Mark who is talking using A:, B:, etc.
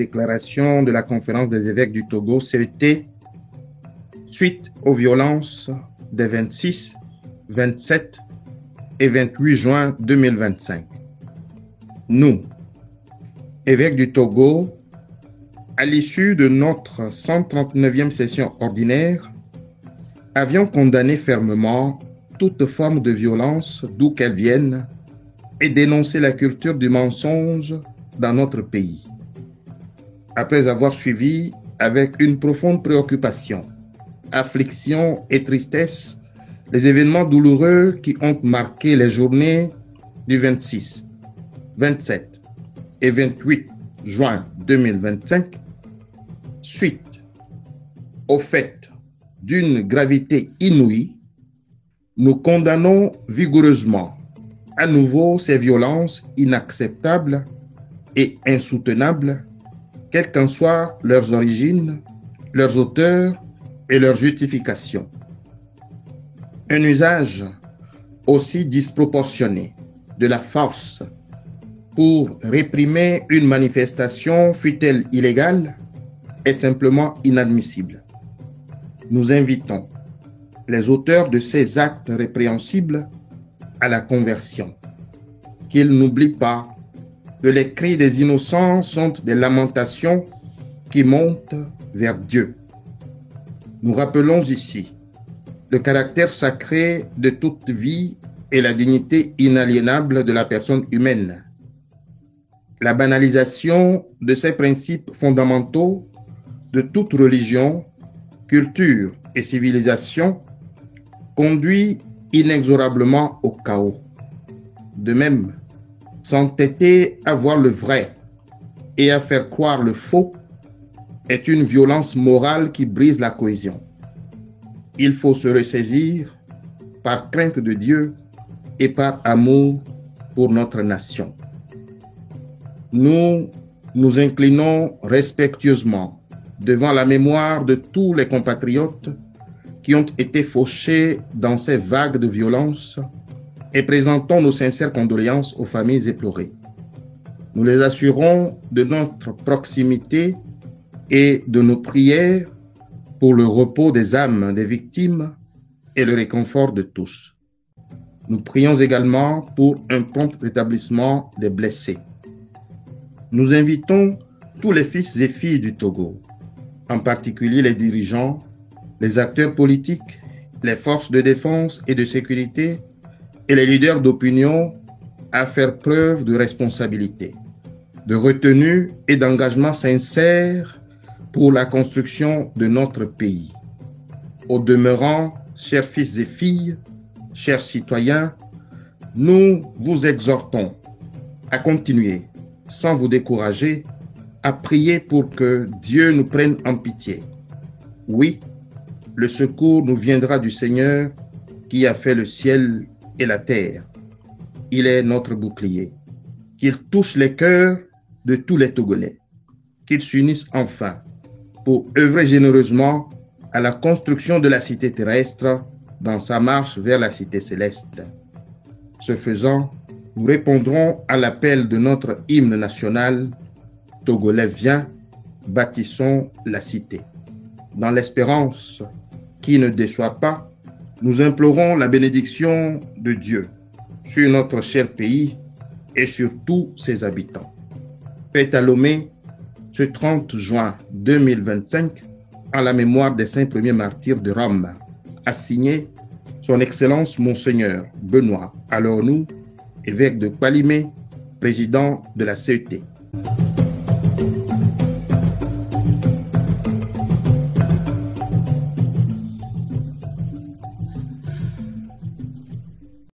A: déclaration de la Conférence des évêques du Togo, CET, suite aux violences des 26, 27 et 28 juin 2025. Nous, évêques du Togo, à l'issue de notre 139e session ordinaire, avions condamné fermement toute forme de violence d'où qu'elle vienne et dénoncé la culture du mensonge dans notre pays. Après avoir suivi avec une profonde préoccupation, affliction et tristesse les événements douloureux qui ont marqué les journées du 26, 27 et 28 juin 2025, suite au fait d'une gravité inouïe, nous condamnons vigoureusement à nouveau ces violences inacceptables et insoutenables, quelles qu'en soient leurs origines, leurs auteurs et leurs justifications. Un usage aussi disproportionné de la force pour réprimer une manifestation, fût-elle illégale, est simplement inadmissible. Nous invitons les auteurs de ces actes répréhensibles à la conversion, qu'ils n'oublient pas que les cris des innocents sont des lamentations qui montent vers Dieu. Nous rappelons ici le caractère sacré de toute vie et la dignité inaliénable de la personne humaine. La banalisation de ces principes fondamentaux de toute religion, culture et civilisation conduit inexorablement au chaos. De même, s'entêter à voir le vrai et à faire croire le faux est une violence morale qui brise la cohésion. Il faut se ressaisir par crainte de Dieu et par amour pour notre nation. Nous nous inclinons respectueusement devant la mémoire de tous les compatriotes qui ont été fauchés dans ces vagues de violence et présentons nos sincères condoléances aux familles éplorées. Nous les assurons de notre proximité et de nos prières pour le repos des âmes des victimes et le réconfort de tous. Nous prions également pour un prompt rétablissement des blessés. Nous invitons tous les fils et filles du Togo, en particulier les dirigeants, les acteurs politiques, les forces de défense et de sécurité et les leaders d'opinion à faire preuve de responsabilité, de retenue et d'engagement sincère pour la construction de notre pays. Au demeurant, chers fils et filles, chers citoyens, nous vous exhortons à continuer, sans vous décourager, à prier pour que Dieu nous prenne en pitié. Oui, le secours nous viendra du Seigneur qui a fait le ciel et la terre. Il est notre bouclier. Qu'il touche les cœurs de tous les Togolais. Qu'ils s'unissent enfin pour œuvrer généreusement à la construction de la cité terrestre dans sa marche vers la cité céleste. Ce faisant, nous répondrons à l'appel de notre hymne national « Togolais, viens, bâtissons la cité ». Dans l'espérance qui ne déçoit pas, nous implorons la bénédiction de Dieu sur notre cher pays et sur tous ses habitants. Fête à Lomé, ce 30 juin 2025, en la mémoire des 5 premiers martyrs de Rome, a signé Son Excellence Monseigneur Benoît Alornou, évêque de Kwalimé, président de la CET.